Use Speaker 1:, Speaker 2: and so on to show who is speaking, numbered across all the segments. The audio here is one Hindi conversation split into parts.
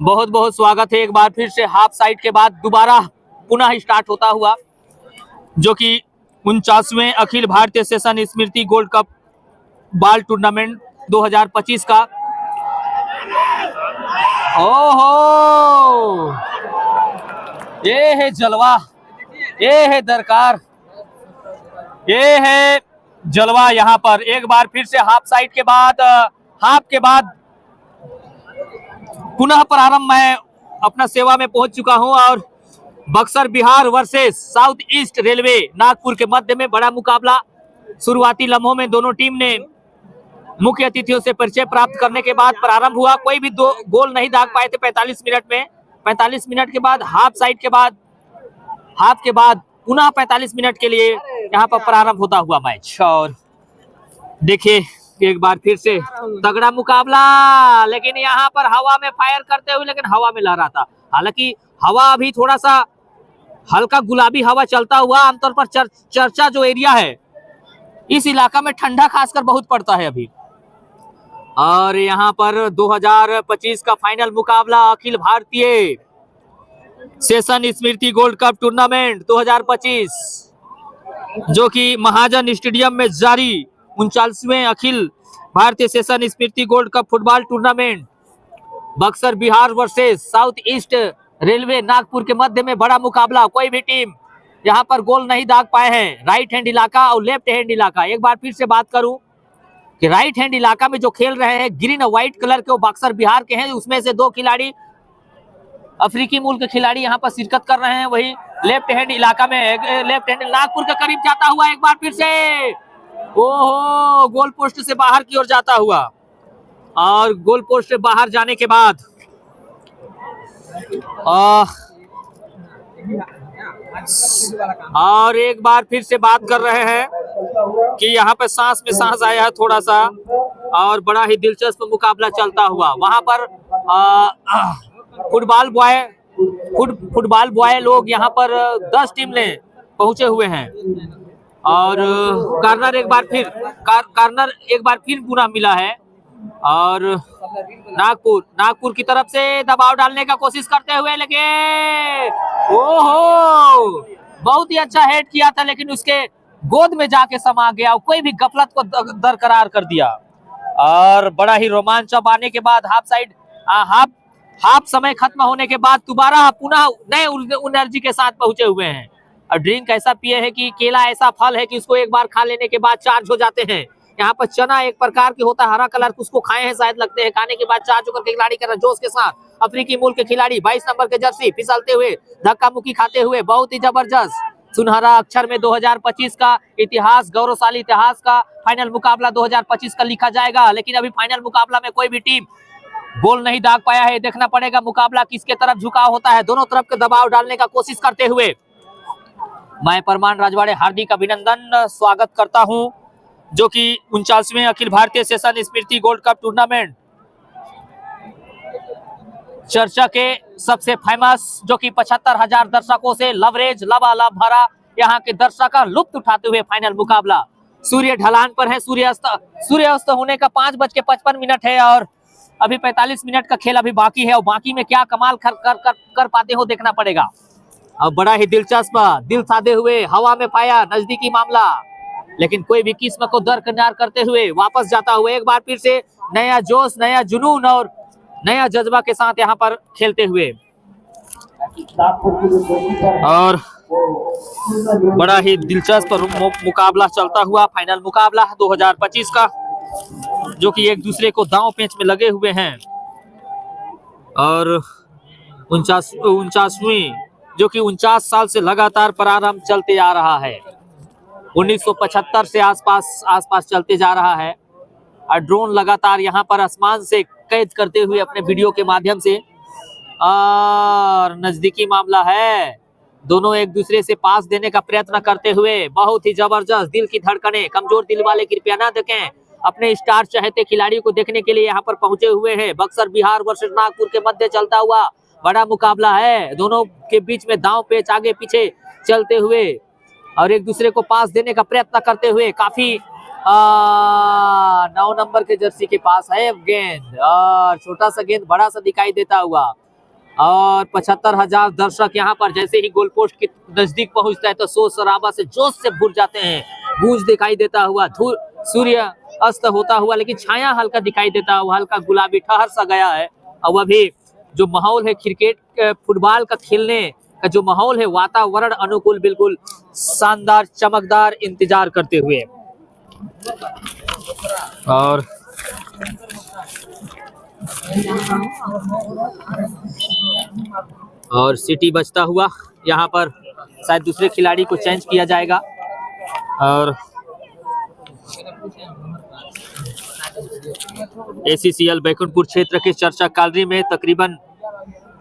Speaker 1: बहुत बहुत स्वागत है एक बार फिर से हाफ साइड के बाद दोबारा पुनः स्टार्ट होता हुआ, जो कि 49वें अखिल भारतीय सेशन स्मृति गोल्ड कप बॉल टूर्नामेंट 2025 का। ओहो, ये है जलवा, ये है दरकार, ये है जलवा। यहाँ पर एक बार फिर से हाफ साइड के बाद, हाफ के बाद पुनः प्रारंभ मैं अपना सेवा में पहुंच चुका हूं और Buxar Bihar versus south east railway Nagpur के मध्य में बड़ा मुकाबला शुरुआती लम्हों में दोनों टीम ने मुख्य अतिथियों से परिचय प्राप्त करने के बाद प्रारंभ हुआ। कोई भी दो गोल नहीं दाग पाए थे 45 मिनट में। 45 मिनट के बाद हाफ साइड के बाद, हाफ के बाद पुनः 45 मिनट के लिए यहाँ पर प्रारंभ होता हुआ मैच। और देखिए एक बार फिर से तगड़ा मुकाबला, लेकिन यहाँ पर हवा में फायर करते हुए, लेकिन हवा में लहरा था। हालांकि हवा अभी थोड़ा सा हल्का गुलाबी हवा चलता हुआ, आमतौर पर चर्चा जो एरिया है इस इलाका में ठंडा खासकर बहुत पड़ता है अभी। और यहाँ पर 2025 का फाइनल मुकाबला अखिल भारतीय सेशन स्मृति गोल्ड कप टूर्नामेंट 2025, जो कि महाजन स्टेडियम में जारी 39वें अखिल भारतीय सेशन स्मृति gold cup football tournament Buxar Bihar versus south east railway Nagpur के मध्य में बड़ा मुकाबला। कोई भी टीम यहाँ पर गोल नहीं दाग पाए हैं। राइट हैंड इलाका और लेफ्ट हैंड इलाका, एक बार फिर से बात करूं कि राइट हैंड इलाका में जो खेल रहे हैं ग्रीन और व्हाइट कलर के, वो बक्सर बिहार के हैं। उसमें से 2 खिलाड़ी अफ्रीकी मूल के खिलाड़ी यहाँ पर शिरकत कर रहे हैं। वही लेफ्ट हैंड इलाका में, लेफ्ट हैंड नागपुर के करीब जाता हुआ एक बार फिर से, ओहो, गोल पोस्ट से बाहर की ओर जाता हुआ। और गोल पोस्ट से बाहर जाने के बाद और एक बार फिर से बात कर रहे हैं कि यहाँ पे सांस में सांस आया है थोड़ा सा, और बड़ा ही दिलचस्प मुकाबला चलता हुआ। वहां पर फुटबॉल बॉय लोग यहाँ पर 10 टीम ने पहुंचे हुए हैं। और कार्नर एक बार फिर पूरा मिला है। और नागपुर की तरफ से दबाव डालने का कोशिश करते हुए, लेकिन ओहो, बहुत ही अच्छा हेड किया था, लेकिन उसके गोद में जाके समा गया, कोई भी गफलत को दरकरार कर दिया। और बड़ा ही रोमांच आने के बाद हाफ समय खत्म होने के बाद दोबारा पुनः नए एनर्जी के साथ पहुंचे हुए हैं। और ड्रिंक ऐसा पिए है कि केला ऐसा फल है कि उसको एक बार खा लेने के बाद चार्ज हो जाते हैं। यहाँ पर चना एक प्रकार की होता है, हरा कलर, उसको खाए हैं शायद, लगते हैं। खाने के बाद चार्ज होकर के खिलाड़ी कर जोश के साथ अफ्रीकी मूल के खिलाड़ी 22 नंबर के जर्सी फिसलते हुए, धक्का मुक्की खाते हुए, बहुत ही जबरदस्त सुनहरा अक्षर में 2025 का इतिहास, गौरवशाली इतिहास का फाइनल मुकाबला 2025 का लिखा जाएगा। लेकिन अभी फाइनल मुकाबला में कोई भी टीम गोल नहीं दाग पाया है। देखना पड़ेगा मुकाबला किसके तरफ झुकाव होता है। दोनों तरफ के दबाव डालने का कोशिश करते हुए मैं परमान राजवाड़े हार्दिक अभिनंदन स्वागत करता हूं, जो कि 49वें अखिल भारतीय सेशन स्मृति गोल्ड कप टूर्नामेंट चर्चा के सबसे फेमस, जो कि 75,000 दर्शकों से लवरेज लबालब भरा यहाँ के दर्शक का लुत्फ उठाते हुए फाइनल मुकाबला सूर्य ढलान पर है। सूर्यास्त होने का 5:55 है और अभी 45 मिनट का खेल अभी बाकी है। और बाकी में क्या कमाल कर पाते हो देखना पड़ेगा। अब बड़ा ही दिलचस्प, दिल साधे हुए हवा में पाया नजदीकी मामला, लेकिन कोई भी किस्म को दरकिनार करते हुए वापस जाता हुआ एक बार फिर से नया जोश, नया जुनून और नया जज्बा के साथ यहाँ पर खेलते हुए। और बड़ा ही दिलचस्प मुकाबला चलता हुआ फाइनल मुकाबला 2025 का, जो कि एक दूसरे को दांव पेंच में लगे हुए हैं। और 49वीं, जो कि 49 साल से लगातार प्रारंभ चलते आ रहा है, 1975 से आसपास चलते जा रहा है। और ड्रोन लगातार यहाँ पर आसमान से कैद करते हुए अपने वीडियो के माध्यम से, और नजदीकी मामला है, दोनों एक दूसरे से पास देने का प्रयत्न करते हुए, बहुत ही जबरदस्त। दिल की धड़कनें, कमजोर दिल वाले कृपया ना देखें, अपने स्टार चहेते खिलाड़ियों को देखने के लिए यहाँ पर पहुंचे हुए हैं। बक्सर बिहार वर्सेस नागपुर के मध्य चलता हुआ बड़ा मुकाबला है। दोनों के बीच में दांव पेच आगे पीछे चलते हुए और एक दूसरे को पास देने का प्रयत्न करते हुए काफी 9 नंबर के जर्सी के पास है गेंद, और छोटा सा गेंद बड़ा सा दिखाई देता हुआ, और 75,000 दर्शक यहाँ पर जैसे ही गोल पोस्ट के नजदीक पहुंचता है तो शोर शराबा से जोश से भर जाते हैं। गूंज दिखाई देता हुआ, सूर्य अस्त होता हुआ, लेकिन छाया हल्का दिखाई देता हुआ, हल्का गुलाबी ठहर सा गया है। और अभी जो माहौल है क्रिकेट फुटबॉल का खेलने का जो माहौल है, वातावरण अनुकूल, बिल्कुल शानदार चमकदार इंतजार करते हुए। और सिटी बचता हुआ, यहाँ पर शायद दूसरे खिलाड़ी को चेंज किया जाएगा। और ACCL बैकुंठपुर क्षेत्र के चर्चा गैलरी में तकरीबन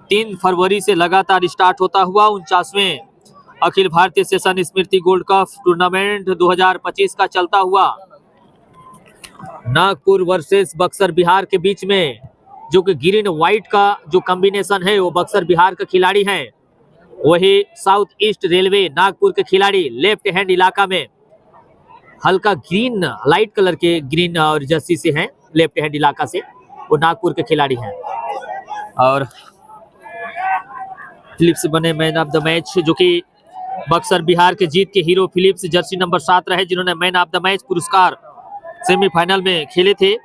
Speaker 1: 3 फरवरी से लगातार स्टार्ट होता हुआ 49वें अखिल भारतीय सेशन स्मृति गोल्ड कप टूर्नामेंट 2025 का चलता हुआ नागपुर वर्सेस बक्सर बिहार के बीच में, जो कि ग्रीन व्हाइट का जो कॉम्बिनेशन है वो बक्सर बिहार का खिलाड़ी हैं, वही साउथ ईस्ट रेलवे नागपुर के खिलाड़ी लेफ्ट हैंड इलाका में हल्का ग्रीन लाइट कलर के ग्रीन और जर्सी से हैं, लेफ्ट हैंड इलाका से वो नागपुर के खिलाड़ी हैं। और फिलिप्स बने मैन ऑफ द मैच, जो कि बक्सर बिहार के जीत के हीरो फिलिप्स जर्सी नंबर 7 रहे, जिन्होंने मैन ऑफ द मैच पुरस्कार सेमीफाइनल में खेले थे।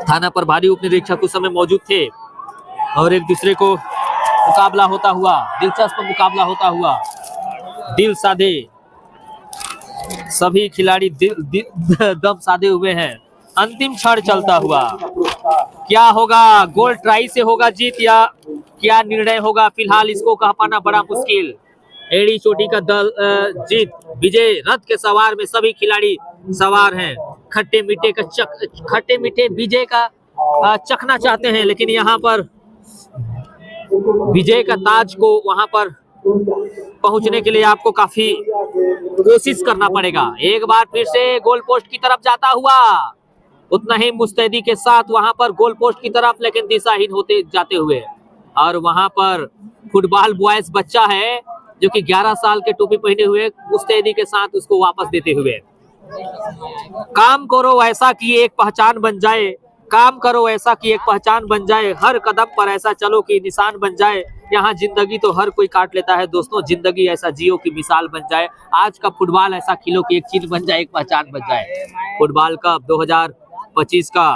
Speaker 1: थाना प्रभारी उप निरीक्षक उस समय मौजूद थे, और एक दूसरे को मुकाबला होता हुआ, दिलचस्प मुकाबला होता हुआ, दिल साधे सभी खिलाड़ी दम साधे हुए हैं। अंतिम क्षण चलता हुआ, क्या होगा, गोल ट्राई से होगा जीत या क्या निर्णय होगा, फिलहाल इसको कह पाना बड़ा मुश्किल। एड़ी चोटी का दल जीत, विजय रथ के सवार में सभी खिलाड़ी सवार हैं। खट्टे मीठे विजय का चखना चाहते हैं, लेकिन यहाँ पर विजय का ताज को वहां पर पहुंचने के लिए आपको काफी कोशिश करना पड़ेगा। एक बार फिर से गोल पोस्ट की तरफ जाता हुआ, उतना ही मुस्तैदी के साथ वहां पर गोल पोस्ट की तरफ, लेकिन दिशाहीन होते जाते हुए। और वहां पर फुटबॉल बॉयज बच्चा है जो कि 11 साल के टोपी पहने हुए मुस्तैदी के साथ उसको वापस देते हुए। काम करो ऐसा कि एक पहचान बन जाए, काम करो ऐसा कि एक पहचान बन जाए, हर कदम पर ऐसा चलो कि निशान बन जाए। यहाँ जिंदगी तो हर कोई काट लेता है दोस्तों, जिंदगी ऐसा जियो की मिसाल बन जाए। आज का फुटबॉल ऐसा खिलो कि एक चिन्ह बन जाए, एक पहचान बन जाए। फुटबॉल कप 2025 का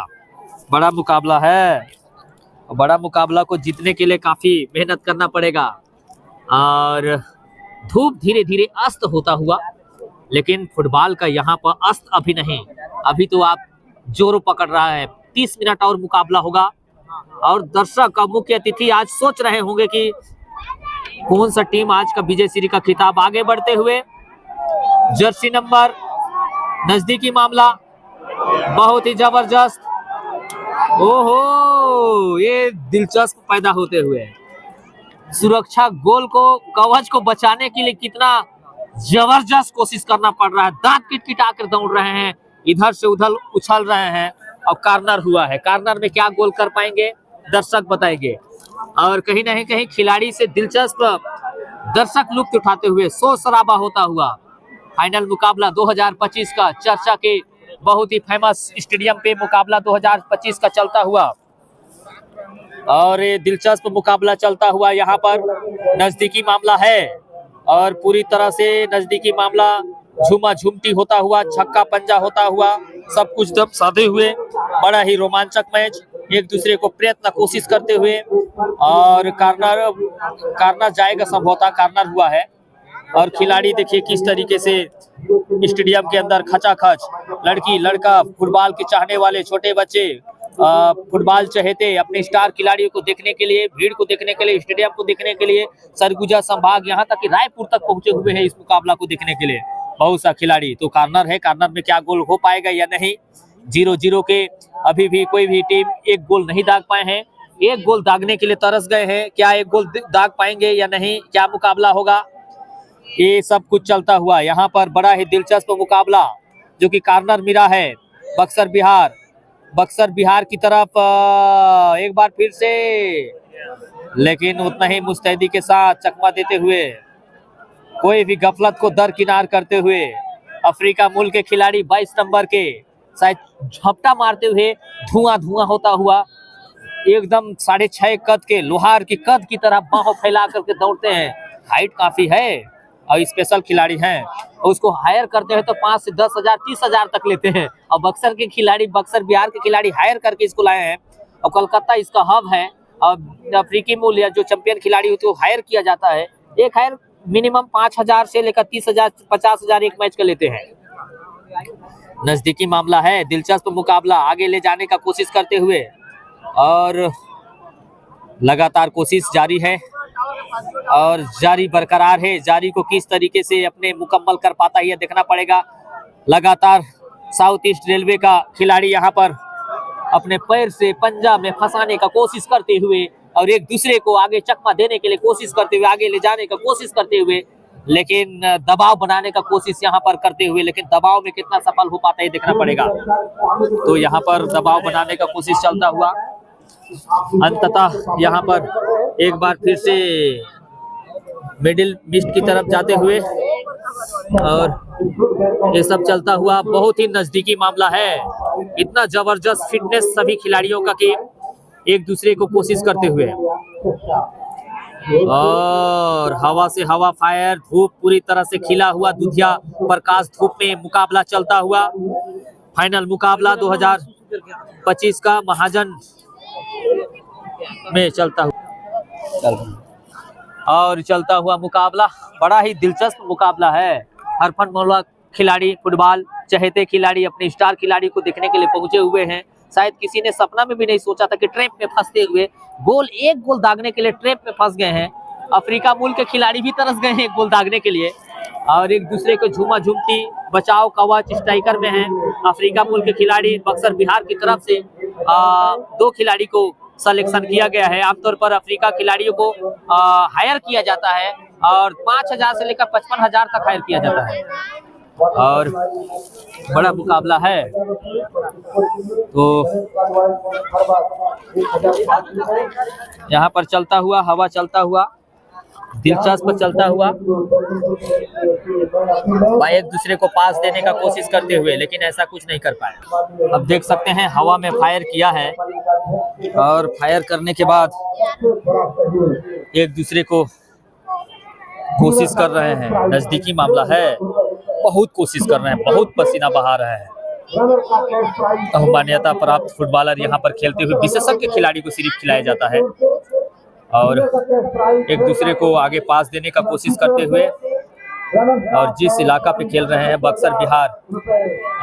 Speaker 1: बड़ा मुकाबला है, बड़ा मुकाबला को जीतने के लिए काफी मेहनत करना पड़ेगा। और धूप धीरे धीरे अस्त होता हुआ, लेकिन फुटबॉल का यहाँ पर अस्त अभी नहीं, अभी तो आप जोरों पकड़ रहा है। 30 मिनट और मुकाबला होगा, और दर्शक का मुख्य अतिथि आज सोच रहे होंगे कि कौन सा टीम आज का विजय श्री का खिताब। आगे बढ़ते हुए जर्सी नंबर, नजदीकी मामला बहुत ही जबरदस्त, ओहो, ये दिलचस्प पैदा होते हुए सुरक्षा गोल को, कवच को बचाने के लिए कितना जबरदस्त कोशिश करना पड़ रहा है। दांत किटकिटा कर दौड़ रहे हैं, इधर से उधर उछल रहे हैं, और कार्नर हुआ है। कार्नर में क्या गोल कर पाएंगे दर्शक बताएंगे। और कहीं ना कहीं खिलाड़ी से दिलचस्प दर्शक लुत्फ उठाते हुए, शोर शराबा होता हुआ फाइनल मुकाबला 2025 का, चर्चा के बहुत ही फेमस स्टेडियम पे मुकाबला 2025 का चलता हुआ। और ये दिलचस्प मुकाबला चलता हुआ यहाँ पर नजदीकी मामला है, और पूरी तरह से नजदीकी मामला, झूमा झूमती होता हुआ, छक्का पंजा होता हुआ, सब कुछ दम साधे हुए, बड़ा ही रोमांचक मैच, एक दूसरे को प्रयत्न कोशिश करते हुए। और कार्नर जाएगा, संभवतः कार्नर हुआ है। और खिलाड़ी देखिए किस तरीके से स्टेडियम के अंदर खचाखच, लड़की लड़का, फुटबॉल के चाहने वाले छोटे बच्चे, फुटबॉल चाहते अपने स्टार खिलाड़ियों को देखने के लिए, भीड़ को देखने के लिए, स्टेडियम को देखने के लिए सरगुजा संभाग यहाँ तक कि रायपुर तक पहुंचे हुए हैं इस मुकाबला को देखने के लिए बहुत सा खिलाड़ी। तो कार्नर है, कार्नर में क्या गोल हो पाएगा या नहीं। 0-0 के अभी भी कोई भी टीम एक गोल नहीं दाग पाए हैं, एक गोल दागने के लिए तरस गए हैं। क्या एक गोल दाग पाएंगे या नहीं, क्या मुकाबला होगा, ये सब कुछ चलता हुआ यहाँ पर बड़ा ही दिलचस्प मुकाबला, जो कि कार्नर मिला है बक्सर बिहार की तरफ। एक बार फिर से, लेकिन उतना ही मुस्तैदी के साथ चकमा देते हुए, कोई भी गफलत को दरकिनार करते हुए अफ्रीका मूल के खिलाड़ी 22 नंबर के शायद झपटा मारते हुए धुआं धुआं होता हुआ एकदम 6.5 कद के लोहार की कद की तरह बाहों फैला करके दौड़ते हैं। हाइट काफी है और स्पेशल खिलाड़ी हैं और उसको हायर करते हैं तो 5 से 10 हजार 30 हजार तक लेते हैं। और बक्सर के खिलाड़ी, बक्सर बिहार के खिलाड़ी हायर करके इसको लाए हैं और कोलकाता इसका हब है। और अफ्रीकी मूल या जो चैंपियन खिलाड़ी होते हैं वो हायर किया जाता है। एक हायर मिनिमम 5,000 से लेकर 30,000 50,000 एक मैच का लेते हैं। नजदीकी मामला है, दिलचस्प मुकाबला आगे ले जाने का कोशिश करते हुए और लगातार कोशिश जारी है और जारी बरकरार है। जारी को किस तरीके से अपने मुकम्मल कर पाता है यह देखना पड़ेगा। लगातार साउथ ईस्ट रेलवे का खिलाड़ी यहाँ पर अपने पैर से पंजा में फंसाने का कोशिश करते हुए और एक दूसरे को आगे चकमा देने के लिए कोशिश करते हुए, आगे ले जाने का कोशिश करते हुए, लेकिन दबाव बनाने का कोशिश यहाँ पर करते हुए, लेकिन दबाव में कितना सफल हो पाता है देखना पड़ेगा। तो यहाँ पर दबाव बनाने का कोशिश चलता हुआ अंततः यहाँ पर एक बार फिर से मिडिल मिस्ट की तरफ जाते हुए और ये सब चलता हुआ बहुत ही नजदीकी मामला है। इतना जबरदस्त फिटनेस सभी खिलाड़ियों का कि एक दूसरे को कोशिश करते हुए और हवा से हवा फायर, धूप पूरी तरह से खिला हुआ दुधिया प्रकाश धूप में मुकाबला चलता हुआ। फाइनल मुकाबला 2025 का महाजन में चलता हुआ मुकाबला बड़ा ही दिलचस्प मुकाबला है। हरफन मौला खिलाड़ी, फुटबॉल चहेते खिलाड़ी अपने स्टार खिलाड़ी को देखने के लिए पहुंचे हुए हैं। शायद किसी ने सपना में भी नहीं सोचा था कि ट्रैप में फंसते हुए एक गोल दागने के लिए ट्रैप में फंस गए हैं। अफ्रीका मूल के खिलाड़ी भी तरस गए हैं एक गोल दागने के लिए और एक दूसरे को झूमा झूमती बचाव कवच स्ट्राइकर में है। अफ्रीका मूल के खिलाड़ी बक्सर बिहार की तरफ से 2 खिलाड़ी को सिलेक्शन किया गया है। आमतौर पर अफ्रीका खिलाड़ियों को हायर किया जाता है और 5,000 से लेकर 55,000 तक हायर किया जाता है और बड़ा मुकाबला है। तो यहाँ पर चलता हुआ हवा चलता हुआ दिलचस्प चलता हुआ भाई एक दूसरे को पास देने का कोशिश करते हुए, लेकिन ऐसा कुछ नहीं कर पाए। अब देख सकते हैं हवा में फायर किया है और फायर करने के बाद एक दूसरे को कोशिश कर रहे हैं। नजदीकी मामला है, बहुत कोशिश कर रहे हैं, बहुत पसीना बहा रहे हैं। मान्यता प्राप्त फुटबॉलर यहाँ पर खेलते हुए विशेषज्ञ खिलाड़ी को सिर्फ खिलाया जाता है और एक दूसरे को आगे पास देने का कोशिश करते हुए। और जिस इलाका पे खेल रहे हैं बक्सर बिहार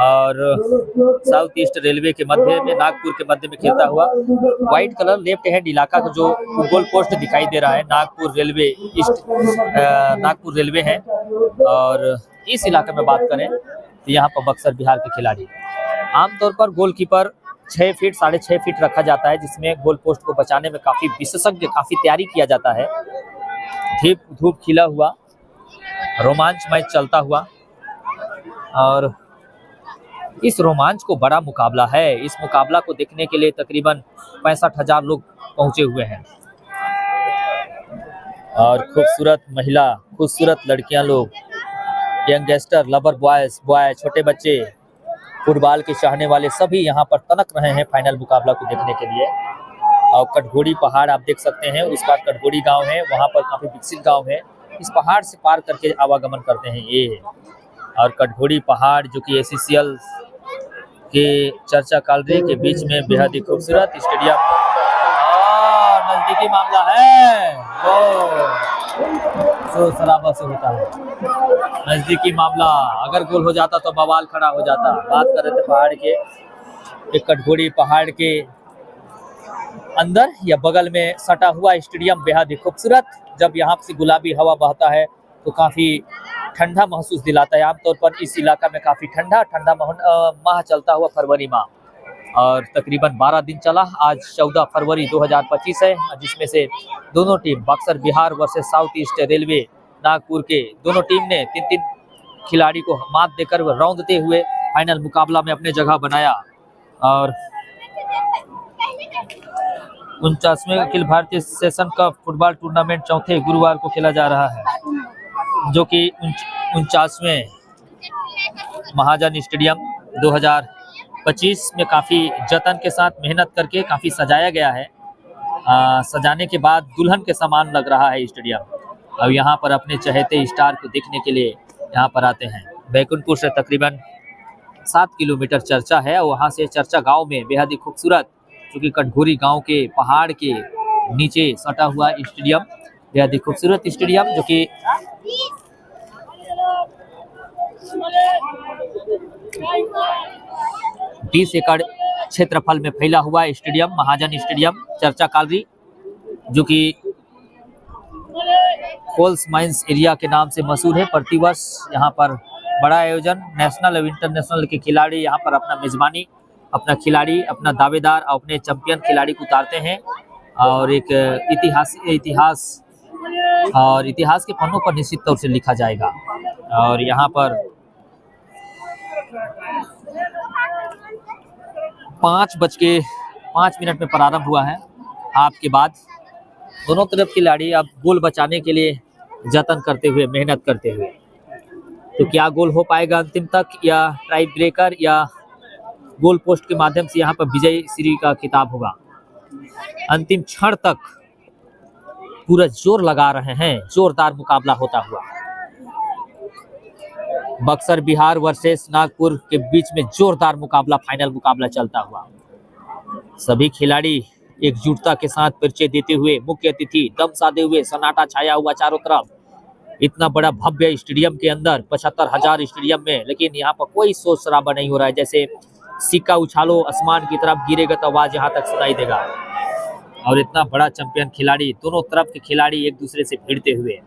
Speaker 1: और साउथ ईस्ट रेलवे के मध्य में, नागपुर के मध्य में खेलता हुआ व्हाइट कलर लेफ्ट हैंड इलाका का जो गोल पोस्ट दिखाई दे रहा है Nagpur railway east Nagpur railway है। और इस इलाके में बात करें तो यहाँ पर बक्सर बिहार के खिलाड़ी आमतौर पर गोलकीपर 6 फीट 6.5 फीट रखा जाता है, जिसमें गोल पोस्ट को बचाने में काफी विशेषज्ञ काफी तैयारी किया जाता है। धूप खिला हुआ रोमांच मैच चलता हुआ और इस रोमांच को बड़ा मुकाबला है। इस मुकाबला को देखने के लिए तकरीबन 65,000 लोग पहुंचे हुए हैं और खूबसूरत महिला, खूबसूरत लड़कियां लोग, यंगस्टर, लवर बॉय, छोटे बच्चे, फुटबॉल के चाहने वाले सभी यहाँ पर तनक रहे हैं फाइनल मुकाबला को देखने के लिए। और कटघोड़ी पहाड़ आप देख सकते हैं, उस पार कटघोड़ी गांव है, वहाँ पर काफी विकसित गांव है। इस पहाड़ से पार करके आवागमन करते हैं ये। और कटघोड़ी पहाड़ जो कि एसीसीएल के चर्चा कालरे के बीच में बेहद ही खूबसूरत स्टेडियम। नजदीकी मामला है, शोर शराबा से होता है नजदीकी मामला। अगर गोल हो जाता तो बवाल खड़ा हो जाता। बात कर रहे थे पहाड़ के, एक कटघोड़ी पहाड़ के अंदर या बगल में सटा हुआ स्टेडियम बेहद ही खूबसूरत। जब यहाँ से गुलाबी हवा बहता है तो काफी ठंडा महसूस दिलाता है। आमतौर पर इस इलाका में काफी ठंडा माह चलता हुआ फरवरी माह और तकरीबन 12 दिन चला। आज 14 फरवरी 2025 है, जिसमें से दोनों team Buxar Bihar versus south east railway Nagpur के दोनों टीम ने 3-3 खिलाड़ी को मात देकर रौंदते हुए फाइनल मुकाबला में अपने जगह बनाया। और 49वें अखिल भारतीय सेशन कप फुटबॉल टूर्नामेंट चौथे गुरुवार को खेला जा रहा है, जो कि 49वें महाजन स्टेडियम 2025 में काफ़ी जतन के साथ मेहनत करके काफ़ी सजाया गया है। सजाने के बाद दुल्हन के समान लग रहा है स्टेडियम। अब यहाँ पर अपने चहेते स्टार को देखने के लिए यहाँ पर आते हैं। बैकुंठपुर से तकरीबन 7 किलोमीटर चर्चा है और वहाँ से चर्चा गांव में बेहद ही खूबसूरत, क्योंकि कटघोरी गांव के पहाड़ के नीचे सटा हुआ स्टेडियम, बेहद ही खूबसूरत स्टेडियम जो कि 20 एकड़ क्षेत्रफल में फैला हुआ स्टेडियम, महाजन स्टेडियम चर्चा कालरी, जो कि कोल्स माइंस एरिया के नाम से मशहूर है। प्रतिवर्ष यहाँ पर बड़ा आयोजन, नेशनल और इंटरनेशनल के खिलाड़ी यहाँ पर अपना मेजबानी, अपना खिलाड़ी, अपना दावेदार और अपने चैंपियन खिलाड़ी को उतारते हैं और एक इतिहास के पन्नों पर निश्चित तौर से लिखा जाएगा। और यहाँ पर 5:05 में प्रारंभ हुआ है। आपके बाद दोनों तरफ खिलाड़ी अब गोल बचाने के लिए जतन करते हुए, मेहनत करते हुए, तो क्या गोल हो पाएगा अंतिम तक, या टाई ब्रेकर या गोल पोस्ट के माध्यम से यहाँ पर विजय श्री का खिताब होगा। अंतिम क्षण तक पूरा जोर लगा रहे हैं, जोरदार मुकाबला होता हुआ। बक्सर बिहार वर्सेस नागपुर के बीच में जोरदार मुकाबला, फाइनल मुकाबला चलता हुआ। सभी खिलाड़ी एकजुटता के साथ परिचय देते हुए, मुख्य अतिथि दम साधे हुए, सन्नाटा छाया हुआ चारों तरफ। इतना बड़ा भव्य स्टेडियम के अंदर 75,000 स्टेडियम में, लेकिन यहाँ पर कोई शोर शराबा नहीं हो रहा है। जैसे सिक्का उछालो आसमान की तरफ गिरेगा तो आवाज यहाँ तक सुनाई देगा। और इतना बड़ा चैंपियन खिलाड़ी, दोनों तरफ के खिलाड़ी एक दूसरे से भिड़ते हुए।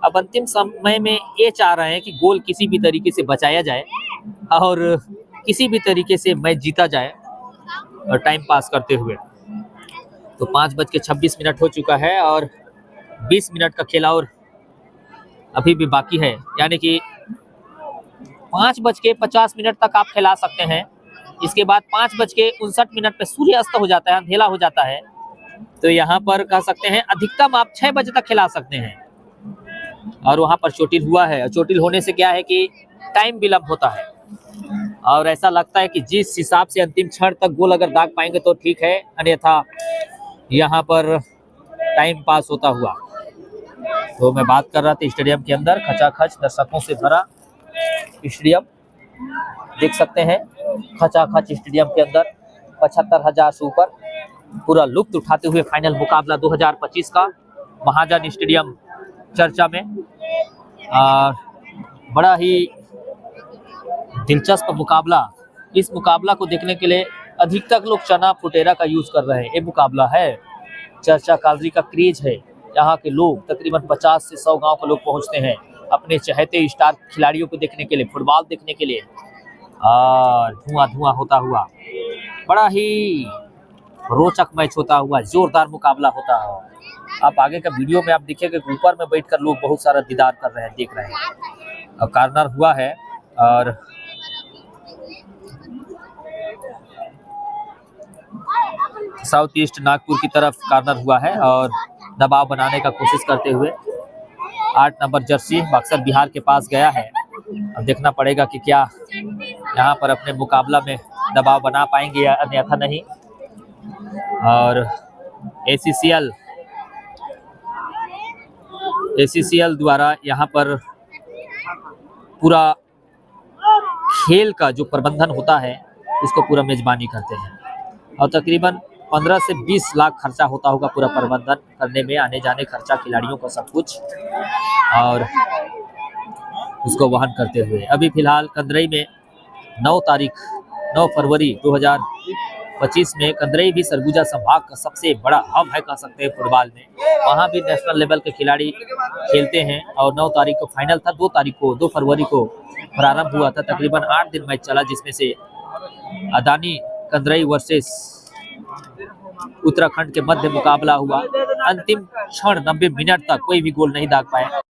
Speaker 1: अब अंतिम समय में ये चाह रहे हैं कि गोल किसी भी तरीके से बचाया जाए और किसी भी तरीके से मैच जीता जाए, और टाइम पास करते हुए। तो 5:26 हो चुका है और 20 मिनट का खेल और अभी भी बाकी है, यानी कि 5:50 तक आप खिला सकते हैं। इसके बाद 5:59 पे सूर्य अस्त हो जाता है, अंधेरा हो जाता है। तो यहाँ पर कह सकते हैं अधिकतम आप 6 बजे तक खिला सकते हैं। और वहाँ पर चोटिल हुआ है, और चोटिल होने से क्या है कि टाइम विलम्ब होता है, और ऐसा लगता है कि जिस हिसाब से अंतिम क्षण तक गोल अगर दाग पाएंगे तो ठीक है, अन्यथा यहाँ पर टाइम पास होता हुआ। तो मैं बात कर रहा था स्टेडियम के अंदर खचाखच दर्शकों से भरा स्टेडियम देख सकते हैं। खचाखच स्टेडियम के अंदर 75,000 से ऊपर पूरा लुत्फ उठाते हुए फाइनल मुकाबला 2025 का महाजन स्टेडियम चर्चा में। और बड़ा ही दिलचस्प मुकाबला, इस मुकाबला को देखने के लिए अधिकतर लोग चना फुटेरा का यूज कर रहे हैं। ये मुकाबला है, चर्चा कालरी का क्रेज है। यहाँ के लोग तकरीबन 50 से 100 गांव के लोग पहुंचते हैं अपने चहेते स्टार खिलाड़ियों को देखने के लिए, फुटबॉल देखने के लिए। और धुआं धुआं होता हुआ बड़ा ही रोचक मैच होता हुआ, जोरदार मुकाबला होता है। आप आगे का वीडियो में आप देखिएगा ऊपर में बैठकर लोग बहुत सारा दीदार कर रहे हैं, देख रहे हैं। और कॉर्नर हुआ है और साउथ ईस्ट नागपुर की तरफ कॉर्नर हुआ है और दबाव बनाने का कोशिश करते हुए 8 नंबर जर्सी बक्सर बिहार के पास गया है। अब देखना पड़ेगा कि क्या यहाँ पर अपने मुकाबला में दबाव बना पाएंगे या अन्यथा नहीं। और ACCL द्वारा यहाँ पर पूरा खेल का जो प्रबंधन होता है उसको पूरा मेजबानी करते हैं, और तकरीबन 15 से 20 लाख खर्चा होता होगा पूरा प्रबंधन करने में, आने जाने खर्चा खिलाड़ियों का सब कुछ, और उसको वहन करते हुए। अभी फिलहाल कंदरई में 9 फरवरी 2025 में कंदरई भी सरगुजा संभाग का सबसे बड़ा हब है कह सकते हैं फुटबॉल में। वहाँ भी नेशनल लेवल के खिलाड़ी खेलते हैं और 9 तारीख को फाइनल था। 2 फरवरी को प्रारंभ हुआ था। तकरीबन 8 दिन मैच चला, जिसमें से अदानी कंदरई वर्सेस उत्तराखंड के मध्य मुकाबला हुआ। अंतिम क्षण 90 मिनट तक कोई भी गोल नहीं दाग पाया।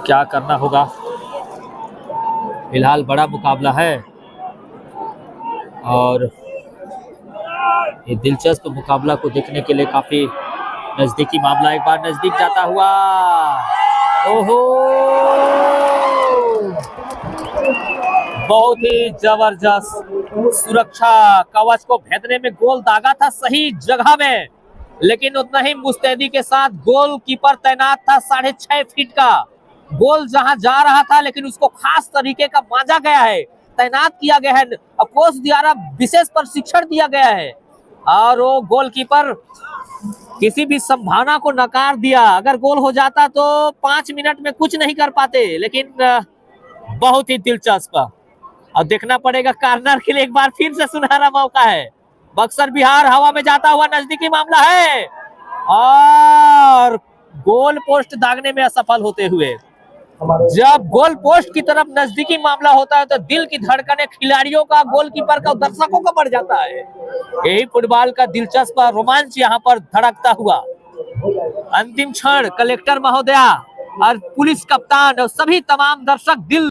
Speaker 1: क्या करना होगा। फिलहाल बड़ा मुकाबला है और ये दिलचस्प मुकाबला को देखने के लिए काफी नजदीकी मामला, एक बार नजदीक जाता हुआ, ओहो, बहुत ही जबरदस्त सुरक्षा कवच को भेदने में गोल दागा था सही जगह में, लेकिन उतना ही मुस्तैदी के साथ गोलकीपर तैनात था 6.5 फीट का। गोल जहां जा रहा था लेकिन उसको खास तरीके का मांजा गया है, तैनात किया गया है, कोच द्वारा विशेष प्रशिक्षण दिया गया है और वो गोलकीपर किसी भी संभावना को नकार दिया। अगर गोल हो जाता तो 5 मिनट में कुछ नहीं कर पाते, लेकिन बहुत ही दिलचस्प। और देखना पड़ेगा कार्नर के लिए एक बार फिर से सुनहरा मौका है। बक्सर बिहार हवा में जाता हुआ नजदीकी मामला है और गोल पोस्ट दागने में असफल होते हुए। जब गोल पोस्ट की तरफ नजदीकी मामला होता है तो दिल की धड़कनें खिलाड़ियों का, गोलकीपर का, दर्शकों का बढ़ जाता है। यही फुटबॉल का दिलचस्प रोमांच यहाँ पर धड़कता हुआ। अंतिम क्षण कलेक्टर महोदया और पुलिस कप्तान और सभी तमाम दर्शक दिल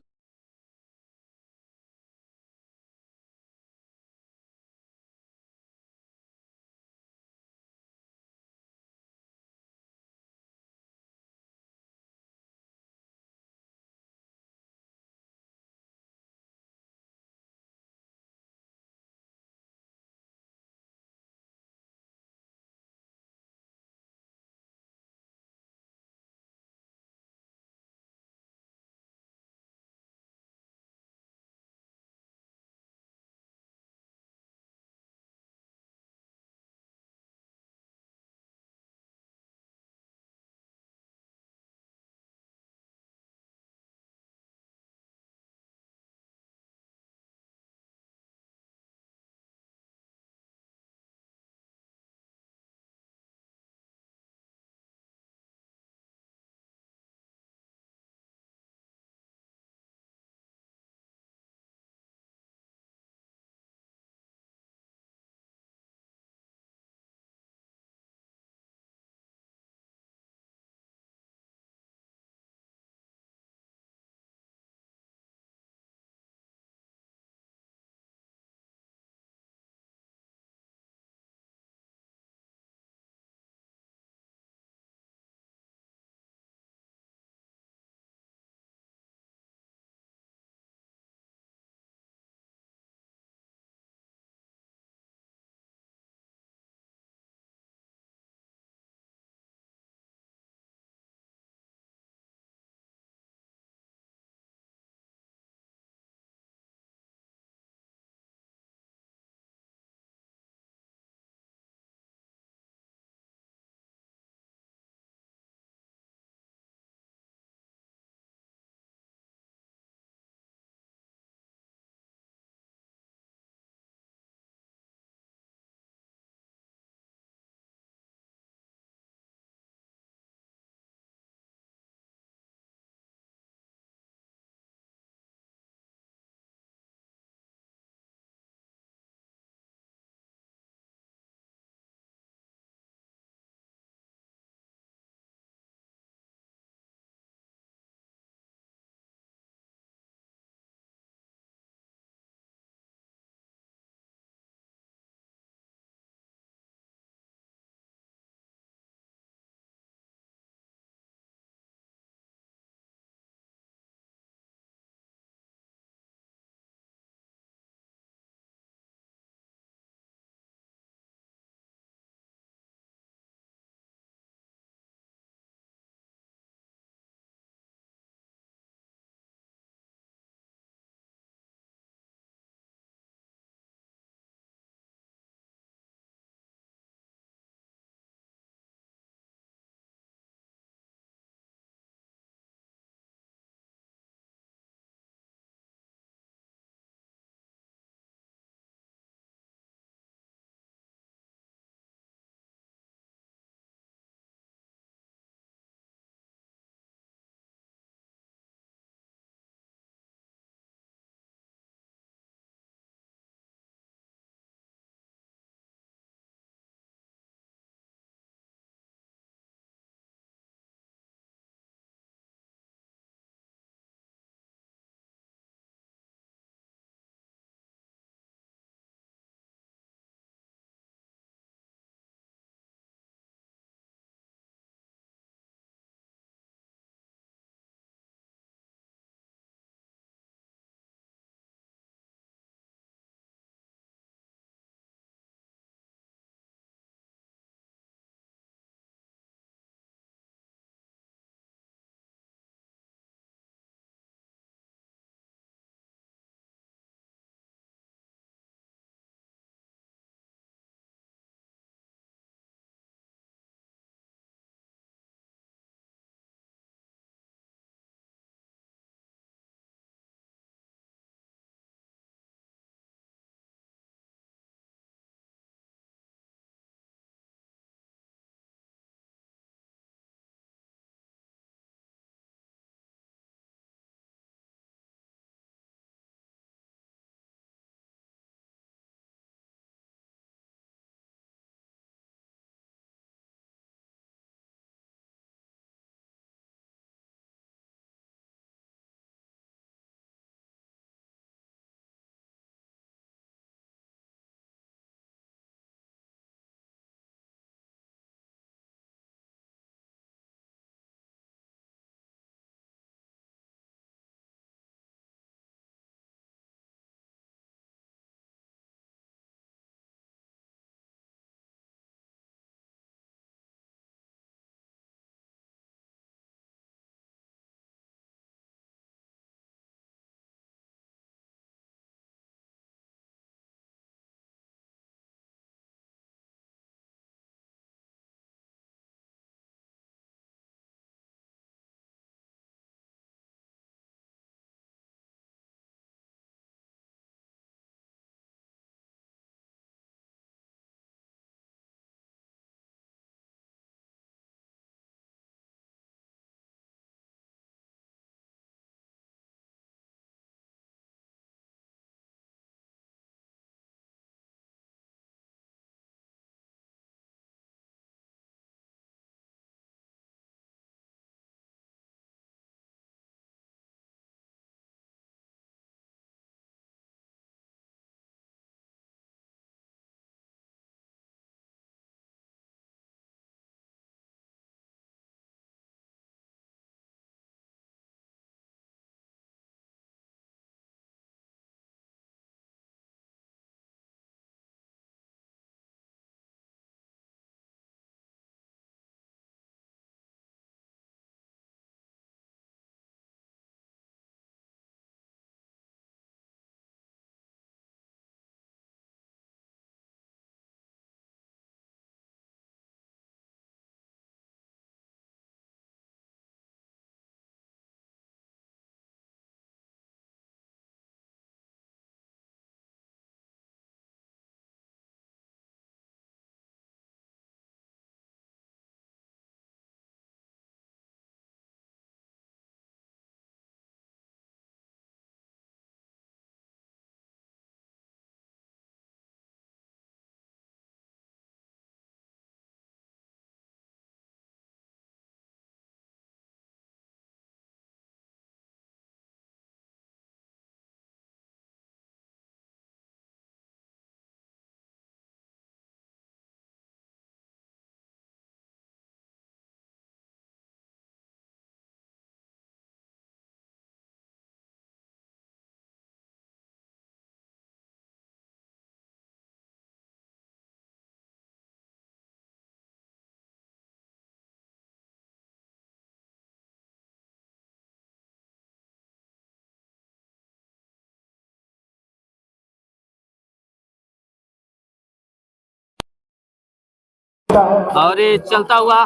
Speaker 1: और ये चलता हुआ,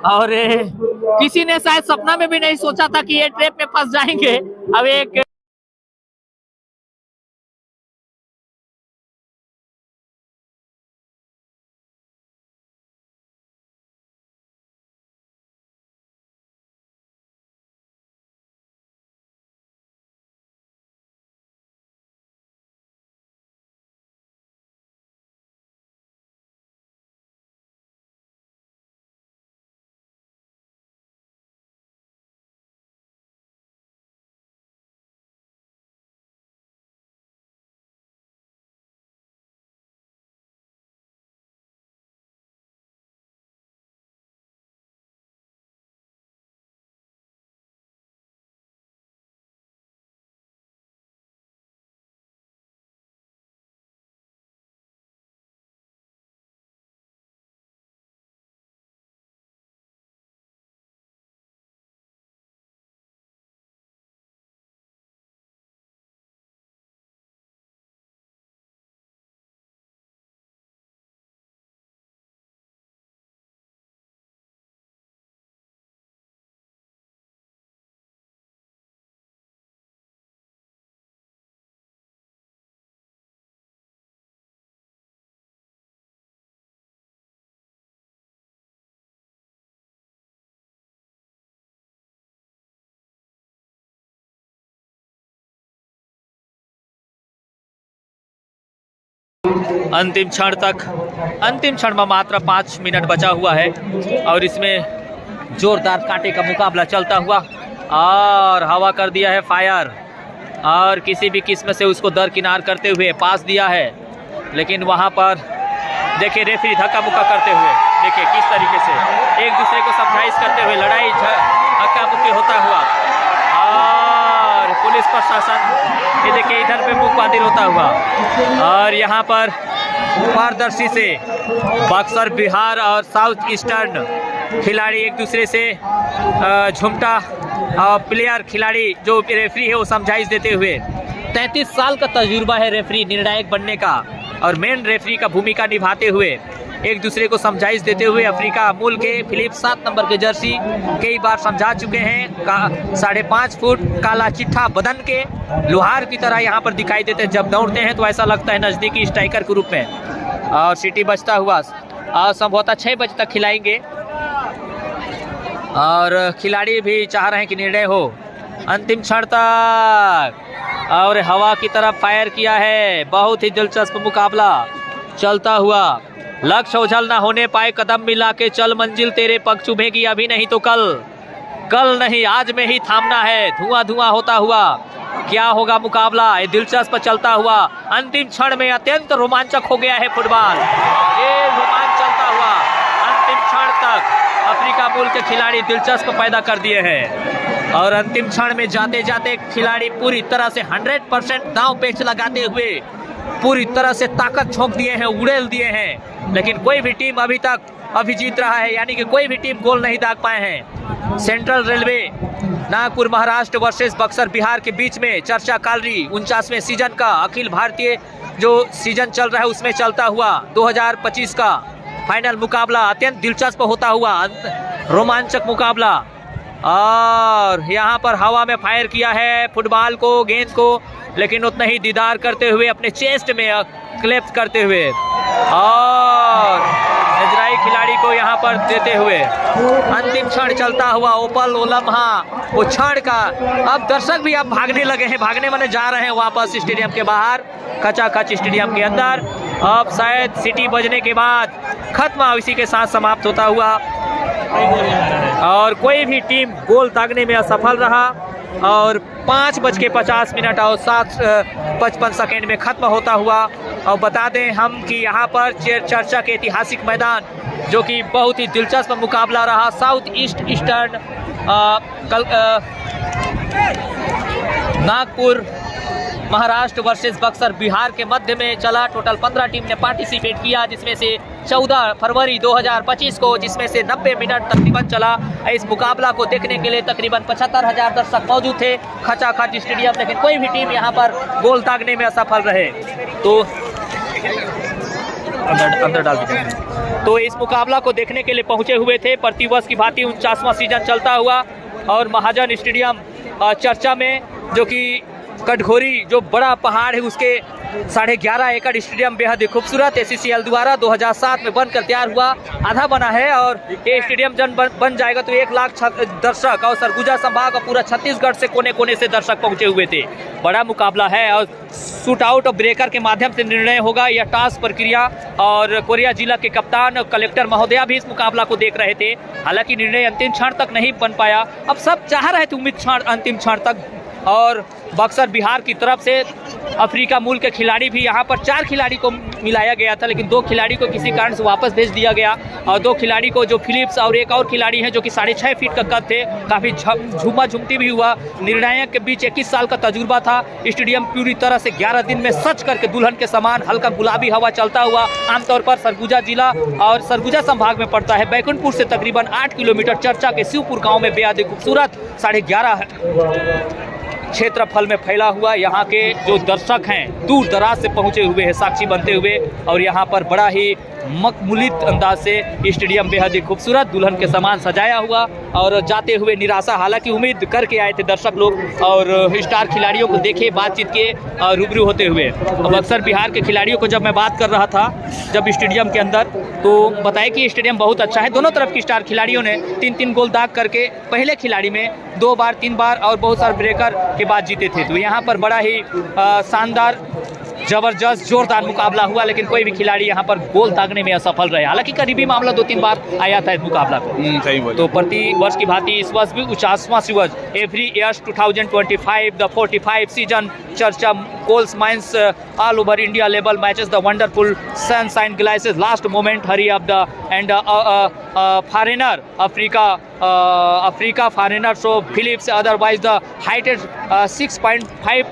Speaker 1: और किसी ने शायद सपना में भी नहीं सोचा था कि ये ट्रैप में फंस जाएंगे। अब एक अंतिम क्षण में मात्र 5 मिनट बचा हुआ है और इसमें जोरदार कांटे का मुकाबला चलता हुआ, और हवा कर दिया है फायर, और किसी भी किस्म से उसको दरकिनार करते हुए पास दिया है। लेकिन वहां पर देखिए रेफरी धक्का मुक्का करते हुए, देखिए किस तरीके से एक दूसरे को समझाइश करते हुए लड़ाई धक्का मुक्की होता हुआ, और पुलिस प्रशासन ये देखिए इधर पे मुखबादिर होता हुआ, और यहाँ पर पारदर्शी से बक्सर बिहार और साउथ ईस्टर्न खिलाड़ी एक दूसरे से झुमटा प्लेयर खिलाड़ी जो रेफरी है वो समझाइश देते हुए, 33 साल का तजुर्बा है रेफरी निर्णायक बनने का और मेन रेफरी का भूमिका निभाते हुए एक दूसरे को समझाइश देते हुए अफ्रीका मूल के फिलिप 7 नंबर के जर्सी कई बार समझा चुके हैं। 5.5 फुट काला चिट्ठा बदन के लोहार की तरह यहाँ पर दिखाई देते हैं। जब दौड़ते हैं तो ऐसा लगता है नज़दीकी स्ट्राइकर के रूप में। और सिटी बजता हुआ संभवतः 6 बजे तक खिलाएंगे, और खिलाड़ी भी चाह रहे हैं कि निर्णय हो अंतिम क्षण तक, और हवा की तरफ फायर किया है। बहुत ही दिलचस्प मुकाबला चलता हुआ, लक्ष्य ओझल ना होने पाए, कदम मिला के चल मंजिल तेरे पग चुभेगी अभी नहीं तो कल नहीं आज में ही थामना है। धुआं धुआं होता हुआ क्या होगा मुकाबला, ये दिलचस्प चलता हुआ अंतिम क्षण में अत्यंत रोमांचक हो गया है फुटबॉल। ये रोमांच चलता हुआ अंतिम क्षण तक अफ्रीका मूल के खिलाड़ी दिलचस्प पैदा कर दिए हैं, और अंतिम क्षण में जाते जाते खिलाड़ी पूरी तरह से 100% दांव पेच लगाते हुए पूरी तरह से ताकत झोंक दिए हैं, उड़ेल दिए हैं। लेकिन कोई भी टीम अभी तक अभिजीत रहा है, यानी कि कोई भी टीम गोल नहीं दाग पाए हैं। Central railway Nagpur Maharashtra versus Buxar Bihar के बीच में चर्चा काल रही 49वें सीजन का अखिल भारतीय जो सीजन चल रहा है उसमें चलता हुआ 2025 का फाइनल मुकाबला अत्यंत दिलचस्प होता हुआ रोमांचक मुकाबला। और यहाँ पर हवा में फायर किया है फुटबॉल को, गेंद को, लेकिन उतना ही दीदार करते हुए अपने चेस्ट में क्लैप करते हुए, और इजरायली खिलाड़ी को यहाँ पर देते हुए अंतिम क्षण चलता हुआ ओपल लम्हा वो क्षण का। अब दर्शक भी अब भागने लगे हैं, भागने माने जा रहे हैं वापस स्टेडियम के बाहर, खचाखच स्टेडियम के अंदर। अब शायद सिटी बजने के बाद खत्म इसी के साथ समाप्त होता हुआ, और कोई भी टीम गोल दागने में असफल रहा, और 5:50 और 7:55 सेकेंड में खत्म होता हुआ। और बता दें हम कि यहाँ पर चर्चा के ऐतिहासिक मैदान जो कि बहुत ही दिलचस्प मुकाबला रहा, south eastern Nagpur Maharashtra versus Buxar Bihar के मध्य में चला। टोटल 15 टीम ने पार्टिसिपेट किया, जिसमें से 14 फरवरी 2025 को, जिसमें से 90 मिनट तकरीबन चला। इस मुकाबला को देखने के लिए तकरीबन 75,000 दर्शक मौजूद थे खचाखच स्टेडियम, लेकिन कोई भी टीम यहां पर गोल दागने में असफल रहे। तो अंदर डाल दीजिए। तो इस मुकाबला को देखने के लिए पहुंचे हुए थे प्रतिवर्ष की भांति 49वां सीजन चलता हुआ और महाजन स्टेडियम चर्चा में, जो कि कटघोरी जो बड़ा पहाड़ है उसके 11.5 एकड़ स्टेडियम बेहद ही खूबसूरत ACCL द्वारा 2007 में बनकर तैयार हुआ, आधा बना है और ये स्टेडियम जब बन जाएगा तो 1 लाख दर्शक और सरगुजा संभाग और पूरा छत्तीसगढ़ से कोने कोने से दर्शक पहुंचे हुए थे। बड़ा मुकाबला है और शूट आउट और ब्रेकर के माध्यम से निर्णय होगा यह टास्क प्रक्रिया। और कोरिया जिला के कप्तान कलेक्टर महोदया भी इस मुकाबला को देख रहे थे। हालांकि निर्णय अंतिम क्षण तक नहीं बन पाया, अब सब चाह रहे थे उम्मीद अंतिम क्षण तक। और बक्सर बिहार की तरफ से अफ्रीका मूल के खिलाड़ी भी यहाँ पर 4 खिलाड़ी को मिलाया गया था, लेकिन 2 खिलाड़ी को किसी कारण से वापस भेज दिया गया और 2 खिलाड़ी को जो फिलिप्स और एक और खिलाड़ी हैं जो कि 6.5 फीट का कद थे, काफ़ी झूमा झूमती भी हुआ। निर्णायक के बीच 21 साल का तजुर्बा था। स्टेडियम पूरी तरह से 11 दिन में सच करके दुल्हन के समान हल्का गुलाबी हवा चलता हुआ आमतौर पर सरगुजा जिला और सरगुजा संभाग में पड़ता है। बैकुंठपुर से तकरीबन 8 किलोमीटर चर्चा के शिवपुर गाँव में बेहद खूबसूरत 11.5 क्षेत्रफल में फैला हुआ यहाँ के जो दर्शक हैं दूर दराज से पहुँचे हुए हैं साक्षी बनते हुए। और यहाँ पर बड़ा ही मखमूलित अंदाज से स्टेडियम बेहद ही खूबसूरत दुल्हन के समान सजाया हुआ और जाते हुए निराशा, हालांकि उम्मीद करके आए थे दर्शक लोग और स्टार खिलाड़ियों को देखे, बातचीत के रूबरू होते हुए। अब अक्सर बिहार के खिलाड़ियों को जब मैं बात कर रहा था जब स्टेडियम के अंदर, तो बताया कि स्टेडियम बहुत अच्छा है। दोनों तरफ की स्टार खिलाड़ियों ने 3-3 गोल दाग करके पहले खिलाड़ी में 2 बार 3 बार और बहुत सारे ब्रेकर के बाद जीते थे। तो यहाँ पर बड़ा ही शानदार जबरदस्त जोरदार मुकाबला हुआ, लेकिन कोई भी खिलाड़ी यहाँ पर गोल दागने में असफल रहे। हालांकि करीबी मामला 2-3 बार आया था इस मुकाबला को।
Speaker 2: सही बोले।
Speaker 1: तो प्रति वर्ष की भांति इस वर्ष भी 49वां season every years 2025 the 45 season चर्चा coals mines all over India level matches the wonderful sunshine glasses last moment hurry up the end foreigner Africa foreigner so Philips otherwise the heighted 6.5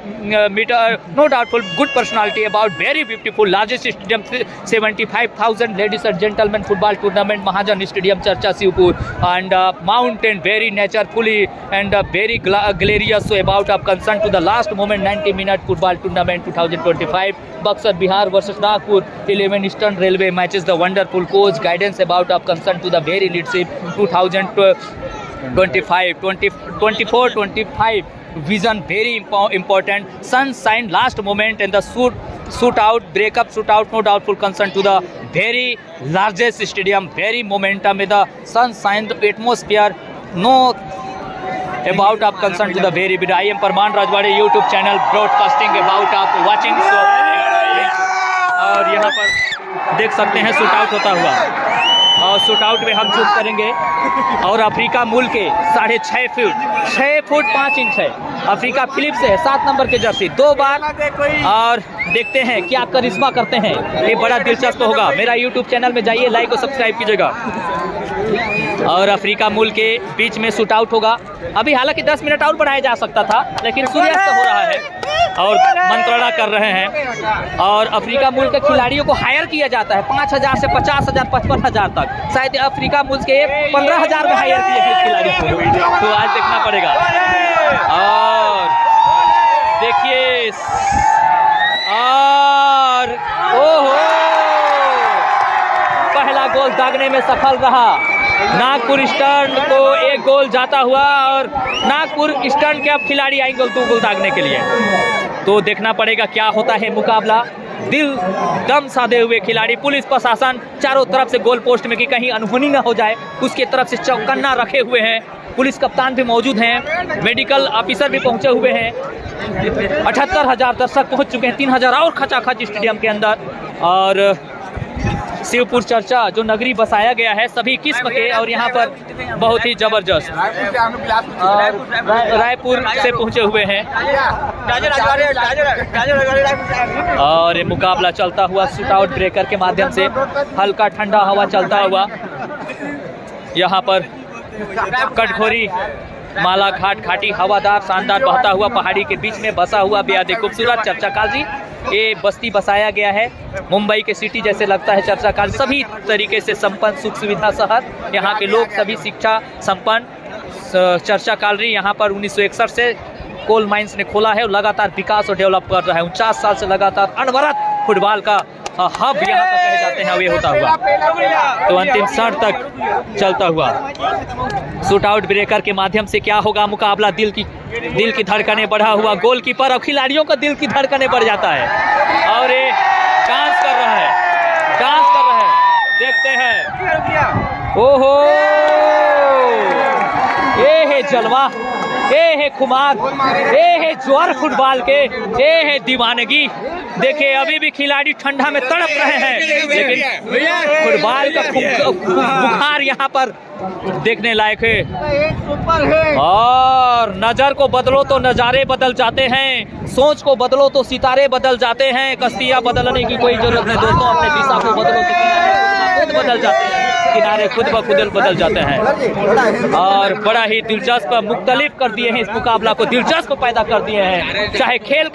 Speaker 1: meter no doubtful good personality about very beautiful largest stadium 75,000 ladies and gentlemen football tournament Mahajan Stadium Charcha Shivpur and mountain very naturefully and very glorious so about of concern to the last moment 90-minute football tournament 2025 Buxar Bihar versus Nagpur 11 Eastern Railway matches the wonderful coach guidance about of concern to the very leadership 2025 vision very important sunshine last moment and the shoot out breakup shoot out no doubtful concern to the very largest stadium very momentum with the sunshine the atmosphere no about of concern to the very big I am Parman Rajwade YouTube channel broadcasting about of watching so और यहाँ पर देख सकते हैं शूट आउट होता हुआ और शूट आउट में हम जूम करेंगे और अफ्रीका मूल के 6.5 फुट 5 इंच है अफ्रीका फिलिप्स है 7 नंबर के जर्सी 2 बार और देखते हैं क्या करिश्मा करते हैं। ये बड़ा दिलचस्प होगा। मेरा यूट्यूब चैनल में जाइए लाइक और सब्सक्राइब कीजिएगा। और अफ्रीका मूल के बीच में शूट आउट होगा। अभी हालांकि 10 मिनट और बढ़ाया जा सकता था लेकिन सूर्यास्त हो रहा है और मंत्रणा कर रहे हैं और अफ्रीका मूल के खिलाड़ियों को हायर किया जाता है 5,000 से 50,000 55,000 तक। शायद अफ्रीका मूल के 15,000 में हायर किए हैं खिलाड़ी को, तो आज देखना पड़ेगा। और देखिए और ओहो पहला गोल दागने में सफल रहा नागपुर ईस्टर्न को 1 गोल जाता हुआ और नागपुर ईस्टर्न के अब खिलाड़ी आएंगे 2 गोल दागने के लिए। तो देखना पड़ेगा क्या होता है मुकाबला। दिल दम साधे हुए खिलाड़ी, पुलिस प्रशासन चारों तरफ से गोल पोस्ट में कि कहीं अनहोनी ना हो जाए उसके तरफ से चौकन्ना रखे हुए हैं। पुलिस कप्तान भी मौजूद हैं, मेडिकल ऑफिसर भी पहुंचे हुए हैं। 78,000 दर्शक पहुंच चुके हैं, 3,000 और खचाखच स्टेडियम के अंदर। और शिवपुर चर्चा जो नगरी बसाया गया है सभी किस्म के और यहाँ पर बहुत ही जबरदस्त रायपुर से पहुँचे हुए हैं और मुकाबला चलता हुआ शूट आउट ब्रेकर के माध्यम से हल्का ठंडा हवा चलता हुआ यहाँ पर कटघोरी माला घाट घाटी हवादार शानदार बहता हुआ पहाड़ी के बीच में बसा हुआ बेहद खूबसूरत चर्चा काजी ये बस्ती बसाया गया है। मुंबई के सिटी जैसे लगता है चर्चा काल, सभी तरीके से संपन्न सुख सुविधा शहर, यहाँ के लोग सभी शिक्षा संपन्न। चर्चा कालरी यहाँ पर 1961 से कोल माइंस ने खोला है और लगातार विकास और डेवलप कर रहा है। 49 साल से लगातार अनवरत फुटबॉल का हब यहाँ पर कहे जाते हैं वे होता हुआ। तो अंतिम क्षण तक चलता हुआ शूट आउट ब्रेकर के माध्यम से क्या होगा मुकाबला। दिल की धड़कनें बढ़ा हुआ गोलकीपर और खिलाड़ियों का दिल की धड़कनें बढ़ जाता है और ये डांस कर रहा है, देखते हैं। ओहो, ये है जलवा, ये है खुमार, ये है जोर फुटबॉल के, ये है दीवानगी। देखिए अभी भी खिलाड़ी ठंडा में तड़प रहे हैं, लेकिन फुटबॉल का बुखार यहाँ पर देखने लायक है। और नजर को बदलो तो नजारे बदल जाते हैं, सोच को बदलो तो सितारे बदल जाते हैं। कश्तियां बदलने की कोई जरूरत नहीं दोस्तों, अपने दिशा को बदलो तो खुद बदल जाते हैं, किनारे खुद ब खुद बदल जाते हैं। और बड़ा ही दिलचस्प मुख्तलिफ कर दिए हैं इस मुकाबला को, दिलचस्प पैदा कर दिए हैं। चाहे खेल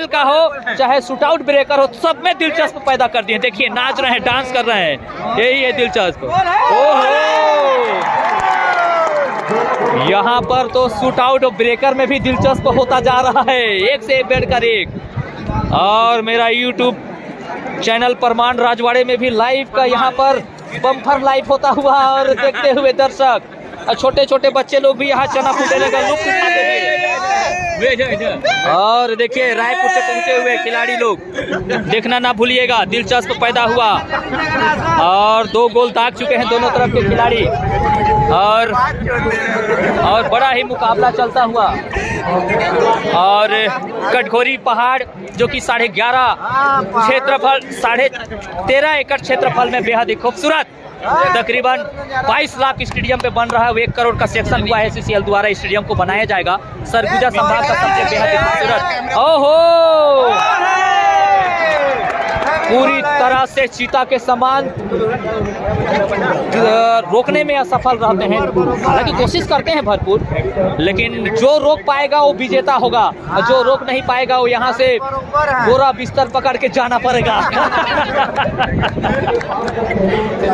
Speaker 1: का हो, चाहे शूट आउट ब्रेकर हो, सब में दिलचस्प पैदा कर दिए हैं। देखिए नाच रहे हैं, डांस कर रहे हैं, यही है दिलचस्प। ओहो, यहाँ पर तो शूट आउट ब्रेकर में भी दिलचस्प होता जा रहा है, एक से बढ़कर एक। और मेरा यूट्यूब चैनल परमान राजवाड़े में भी लाइव का यहाँ पर बम्पर लाइव होता हुआ और देखते हुए दर्शक और छोटे छोटे बच्चे लोग भी यहाँ चना फूटने का लुत्फ उठाते हैं। और देखिए रायपुर से पहुंचे हुए खिलाड़ी लोग देखना ना भूलिएगा, दिलचस्प पैदा हुआ और 2 गोल दाग चुके हैं दोनों तरफ के खिलाड़ी। और बड़ा ही मुकाबला चलता हुआ और कटघोरी पहाड़ जो कि 11.5 क्षेत्रफल 13.5 एकड़ क्षेत्रफल में बेहद ही खूबसूरत तकरीबन 22 लाख स्टेडियम पे बन रहा है। 1 करोड़ का सेक्शन हुआ है, SCCL द्वारा स्टेडियम को बनाया जाएगा। सरगुजा संभाग का सबसे बेहद ही खूबसूरत, ओहो पूरी तरह से चीता के समान रोकने में असफल रहते हैं। हालांकि कोशिश करते हैं भरपूर, लेकिन जो रोक पाएगा वो विजेता होगा और जो रोक नहीं पाएगा वो यहाँ से गोरा बिस्तर पकड़ के जाना पड़ेगा।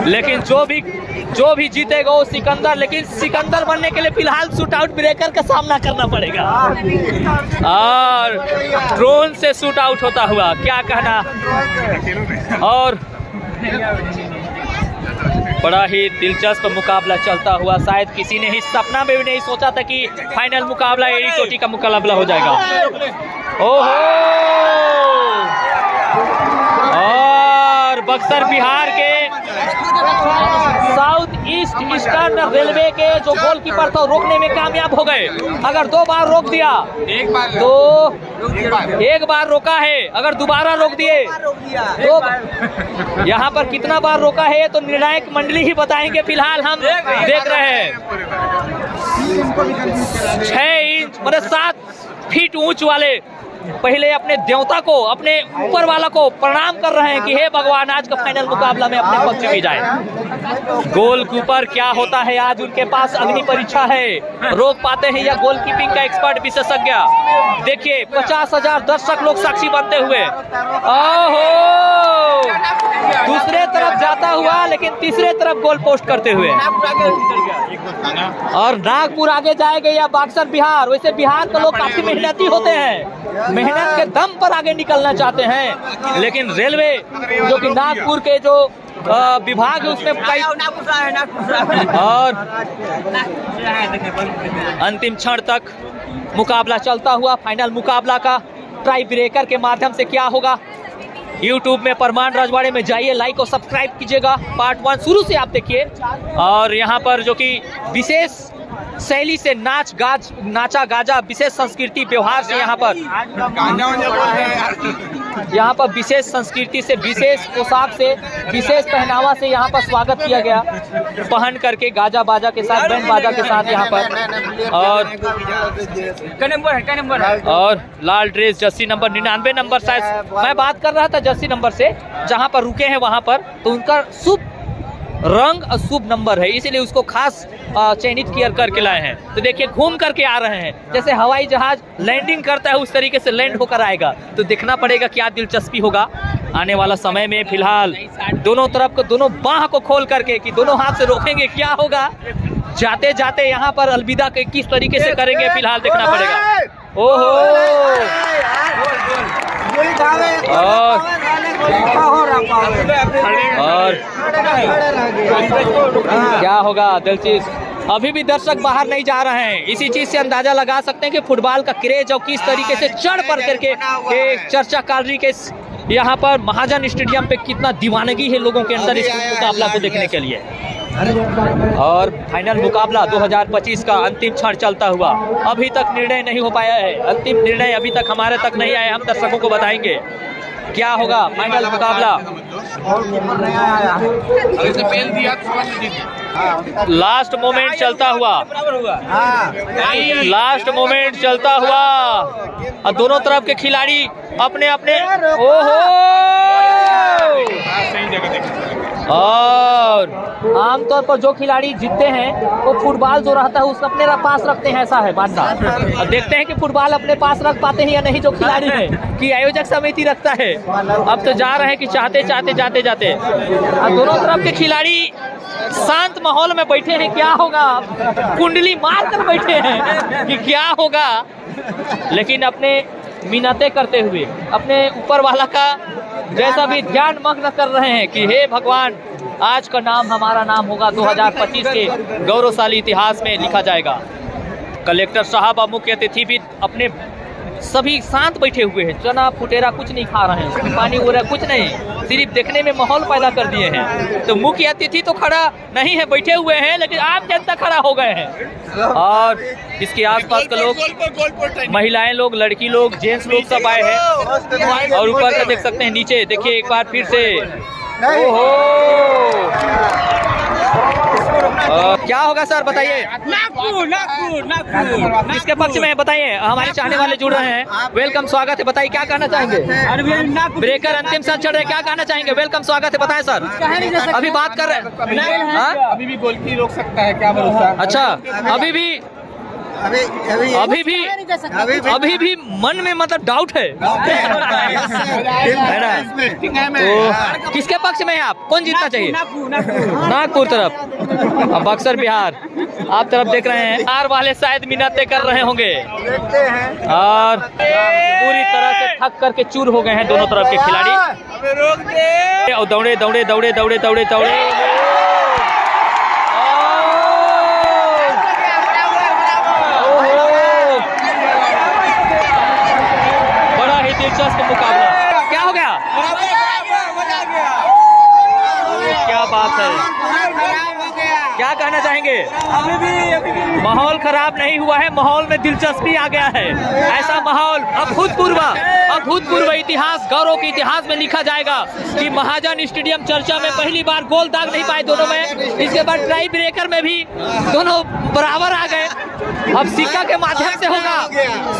Speaker 1: लेकिन जो भी जीतेगा वो सिकंदर, लेकिन सिकंदर बनने के लिए फिलहाल शूट आउट ब्रेकर का सामना करना पड़ेगा। और ड्रोन से शूट आउट होता हुआ क्या कहना। और बड़ा ही दिलचस्प मुकाबला चलता हुआ, शायद किसी ने ही सपना में भी नहीं सोचा था कि फाइनल मुकाबला एड़ी चोटी का मुकाबला हो जाएगा। ओहो, और बक्सर बिहार के साउथ ईस्ट ईस्टर्न रेलवे के जो गोलकीपर था रोकने में कामयाब हो गए। अगर 2 बार रोक दिया तो 1 बार रोका है, अगर दोबारा रोक दिए तो यहाँ पर कितना बार रोका है तो निर्णायक मंडली ही बताएंगे। फिलहाल हम देख रहे हैं 6 इंच मतलब 7 फीट ऊंच वाले पहले अपने देवता को, अपने ऊपर वाला को प्रणाम कर रहे हैं कि हे भगवान आज का फाइनल मुकाबला में अपने पक्ष में जाए। गोलकीपर क्या होता है, आज उनके पास अग्नि परीक्षा है, रोक पाते हैं या गोलकीपिंग का एक्सपर्ट विशेषज्ञ। देखिए 50,000 दर्शक लोग साक्षी बनते हुए, ओहो दूसरे तरफ जाता हुआ लेकिन तीसरे तरफ गोल पोस्ट करते हुए। और नागपुर आगे जाएंगे या बक्सर बिहार, वैसे बिहार के लोग काफी मेहनती होते हैं, मेहनत के दम पर आगे निकलना चाहते हैं, लेकिन रेलवे जो कि नागपुर के जो विभाग है उसमें कई। और अंतिम क्षण तक मुकाबला चलता हुआ, फाइनल मुकाबला का ट्राई ब्रेकर के माध्यम से क्या होगा। YouTube में परमान राजवाड़े में जाइए, लाइक और सब्सक्राइब कीजिएगा। पार्ट 1 शुरू से आप देखिए। और यहाँ पर जो कि विशेष शैली से नाचा गाजा, विशेष संस्कृति व्यवहार से यहाँ पर विशेष संस्कृति से, विशेष पोशाक से, विशेष पहनावा से यहाँ पर स्वागत किया गया, पहन करके गाजा बाजा के साथ, बैंड बाजा के साथ यहाँ पर। और लाल ड्रेस, जर्सी नंबर 99 नंबर, शायद मैं बात कर रहा था जर्सी नंबर से, जहाँ पर रुके हैं वहाँ पर, तो उनका शुभ रंग और शुभ नंबर है, इसीलिए उसको खास चयनित किया करके लाए हैं। तो देखिए घूम करके आ रहे हैं, जैसे हवाई जहाज लैंडिंग करता है उस तरीके से लैंड होकर आएगा। तो देखना पड़ेगा क्या दिलचस्पी होगा आने वाला समय में। फिलहाल दोनों तरफ को, दोनों बाह को खोल करके कि दोनों हाथ से रोकेंगे, क्या होगा जाते जाते यहाँ पर अलविदा के किस तरीके से करेंगे, फिलहाल देखना पड़ेगा। ओहो और क्या होगा दिलचस्प, अभी भी दर्शक बाहर नहीं जा रहे हैं। इसी चीज से अंदाजा लगा सकते हैं कि फुटबॉल का क्रेज और किस तरीके से चढ़ बढ़ करके चर्चा कालरी के यहाँ पर महाजन स्टेडियम पे कितना दीवानगी है लोगों के अंदर इस मुकाबला को देखने के लिए। और फाइनल मुकाबला 2025 का अंतिम क्षण चलता हुआ, अभी तक निर्णय नहीं हो पाया है। अंतिम निर्णय अभी तक हमारे तक नहीं आया, हम दर्शकों को बताएंगे क्या होगा फाइनल मुकाबला। लास्ट मोमेंट चलता हुआ, लास्ट मोमेंट चलता हुआ और दोनों तरफ के खिलाड़ी अपने अपने ओहो, और आमतौर पर जो खिलाड़ी जीतते हैं वो फुटबॉल जो रहता है उसको अपने पास रखते हैं, ऐसा है मानना। अब देखते हैं कि फुटबॉल अपने पास रख पाते हैं या नहीं जो खिलाड़ी हैं, कि आयोजक समिति रखता है। अब तो जा रहे हैं कि चाहते चाहते जाते जाते दोनों तरफ के खिलाड़ी शांत माहौल में बैठे हैं। क्या होगा, कुंडली मार कर बैठे हैं कि क्या होगा, लेकिन अपने मिन्नतें करते हुए अपने ऊपर वाला का जैसा भी ध्यान मग्न कर रहे हैं कि हे भगवान, आज का नाम हमारा नाम होगा 2025 के गौरवशाली इतिहास में लिखा जाएगा। कलेक्टर साहब और मुख्य अतिथि भी अपने सभी शांत बैठे हुए हैं, चना फुटेरा कुछ नहीं खा रहे हैं, पानी वगैरह कुछ नहीं, सिर्फ देखने में माहौल पैदा कर दिए हैं। तो मुख्य अतिथि तो खड़ा नहीं है, बैठे हुए हैं, लेकिन आम जनता खड़ा हो गए हैं। और इसके आसपास के लोग, महिलाएं लोग, लड़की लोग, जेंट्स लोग सब आए हैं। और ऊपर का देख सकते हैं, नीचे देखिए एक बार फिर से ओहो, क्या होगा सर बताइए।
Speaker 2: नागपुर नागपुर नागपुर
Speaker 1: किसके पक्ष में है बताइए, हमारे चाहने वाले जुड़ रहे हैं। वेलकम, स्वागत है, बताइए क्या कहना चाहेंगे। ब्रेकर अंतिम क्षण चल रहे, क्या कहना चाहेंगे। वेलकम, स्वागत है, बताएं सर। अभी बात कर रहे हैं,
Speaker 2: अभी भी गोल की रोक सकता है, क्या भरोसा।
Speaker 1: अच्छा, अभी भी मन में मतलब डाउट है ना। तो किसके पक्ष में है आप, कौन जीतना चाहिए। नागपुर तरफ, अब बक्सर बिहार आप तरफ देख रहे हैं। बिहार वाले शायद मिन्नतें कर रहे होंगे और पूरी तरह से थक करके चूर हो गए हैं दोनों तरफ के खिलाड़ी। और दौड़े दौड़े दौड़े दौड़े दौड़े दौड़े दिलचस्प मुकाबला। क्या हो गया, क्या बात है, क्या कहना चाहेंगे। माहौल खराब नहीं हुआ है, माहौल में दिलचस्पी आ गया है। ऐसा माहौल अभूतपूर्व इतिहास, गौरव के इतिहास में लिखा जाएगा कि महाजन स्टेडियम चर्चा में पहली बार गोल दाग नहीं पाए दोनों में। इसके बाद टाई ब्रेकर में भी दोनों बराबर आ गए। अब सिक्का के माध्यम से होगा,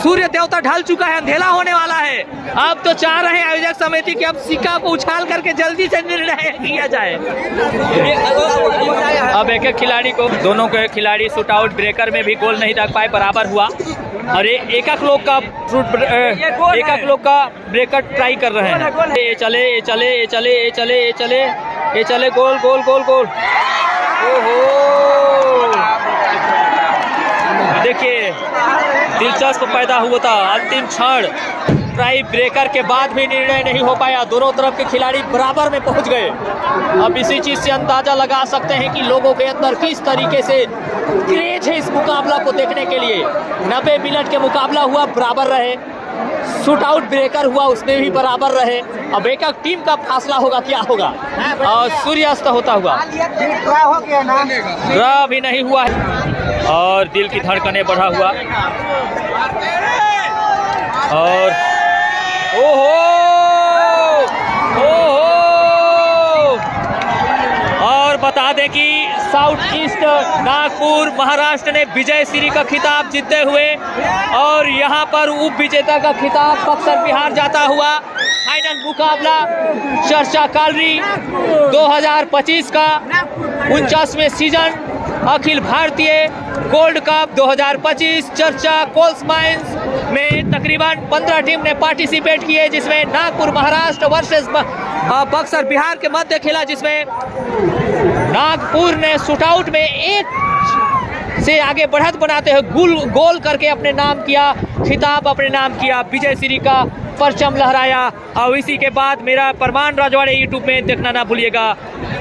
Speaker 1: सूर्य देवता ढल चुका है, अंधेरा होने वाला है। अब तो चाह रहे हैं आयोजक समिति कि अब सिक्का को उछाल करके जल्दी से निर्णय किया जाए। अब एक एक खिलाड़ी को, दोनों के खिलाड़ी शूट आउट ब्रेकर में भी गोल नहीं दाग पाए, बराबर हुआ। और एक लोग का ब्रेकर ट्राई कर रहे हैं। ये चले ये चले ये चले ये चले ये चले ये चले, गोल गोल गोल गोल। ओहो, देखिए दिलचस्प पैदा हुआ था। अंतिम क्षण ट्राई ब्रेकर के बाद भी निर्णय नहीं हो पाया, दोनों तरफ के खिलाड़ी बराबर में पहुंच गए। अब इसी चीज से अंदाजा लगा सकते हैं कि लोगों के अंदर किस तरीके से क्रेज है इस मुकाबला को देखने के लिए। 90 मिनट के मुकाबला हुआ, बराबर रहे। शूट आउट ब्रेकर हुआ, उसमें भी बराबर रहे। अब एक एक टीम का फासला होगा, क्या होगा। और सूर्यास्त होता हुआ ड्रा भी नहीं हुआ है और दिल की धड़कनें बढ़ा हुआ। और ओहो ओहो, और बता दें कि साउथ ईस्ट नागपुर महाराष्ट्र ने विजय श्री का खिताब जीतते हुए, और यहां पर उप विजेता का खिताब बक्सर बिहार जाता हुआ। फाइनल मुकाबला चर्चा कालरी 2025 का 49वें season Akhil Bharatiya gold cup 2025 चर्चा कोल्स माइंस में तकरीबन 15 टीम ने पार्टिसिपेट किए, जिसमें नागपुर महाराष्ट्र वर्सेस बक्सर बिहार के मध्य खेला, जिसमें नागपुर ने शूटआउट में एक से आगे बढ़त बनाते हुए गोल करके अपने नाम किया, खिताब अपने नाम किया, विजय श्री का परचम लहराया। और इसी के बाद मेरा परमान रजवाड़े यूट्यूब में देखना ना भूलिएगा।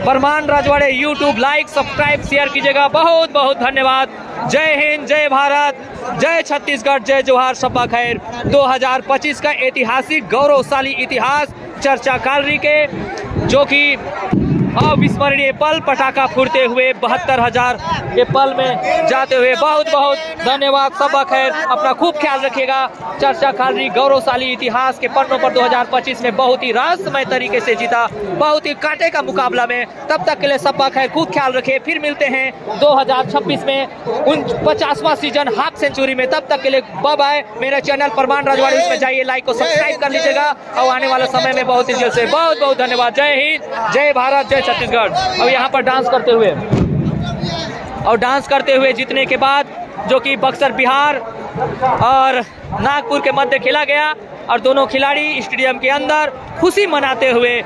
Speaker 1: Parman Rajwade YouTube like subscribe share कीजिएगा। बहुत बहुत धन्यवाद। जय हिंद, जय भारत, जय छत्तीसगढ़, जय जोहार, शब्बा खैर। 2025 का ऐतिहासिक गौरवशाली इतिहास चर्चा कालरी के, जो कि अविस्मरणीय पल पटाखा फूटते हुए 72,000 के पल में जाते हुए। बहुत बहुत धन्यवाद। शब्बा खैर, अपना खूब ख्याल रखिएगा। चर्चा कालरी गौरवशाली इतिहास के पन्नों पर 2025 में बहुत ही रहस्यमय तरीके से जीता, बहुत ही कांटे का मुकाबला में। तब तक के लिए शब्बा खैर, खूब ख्याल रखिए। फिर मिलते हैं 2026 में 50वां सीजन हाफ सेंचुरी में। तब तक के लिए बाय बाय। मेरा चैनल परमान रजवाड़े, इसमें जाइए, लाइक को सब्सक्राइब कर लीजिएगा। और आने वाले समय में बहुत ही जल्द से बहुत बहुत धन्यवाद। जय हिंद, जय भारत, जय छत्तीसगढ़। और यहाँ पर डांस करते हुए जीतने के बाद, जो कि बक्सर बिहार और नागपुर के मध्य खेला गया, और दोनों खिलाड़ी स्टेडियम के अंदर खुशी मनाते हुए,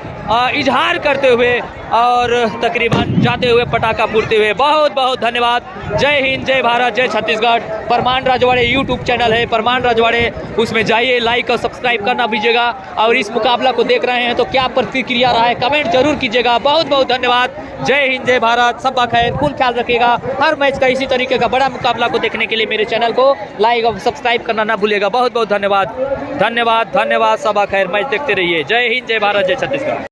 Speaker 1: इजहार करते हुए और तकरीबन जाते हुए, पटाखा फूटते हुए। बहुत बहुत धन्यवाद। जय हिंद, जय भारत, जय छत्तीसगढ़। परमान रजवाड़े यूट्यूब चैनल है परमान रजवाड़े, उसमें जाइए, लाइक और सब्सक्राइब करना भूलिएगा। और इस मुकाबला को देख रहे हैं तो क्या प्रतिक्रिया रहा है, कमेंट जरूर कीजिएगा। बहुत बहुत धन्यवाद। जय हिंद, जय भारत, शब्बा खैर, खूब ख्याल रखिएगा। हर मैच का इसी तरीके का बड़ा मुकाबला को देखने के लिए मेरे चैनल को लाइक और सब्सक्राइब करना ना भूलिएगा। बहुत बहुत धन्यवाद, धन्यवाद, धन्यवाद। शब्बा खैर, मैच देखते रहिए। जय हिंद, जय भारत, जय छत्तीसगढ़।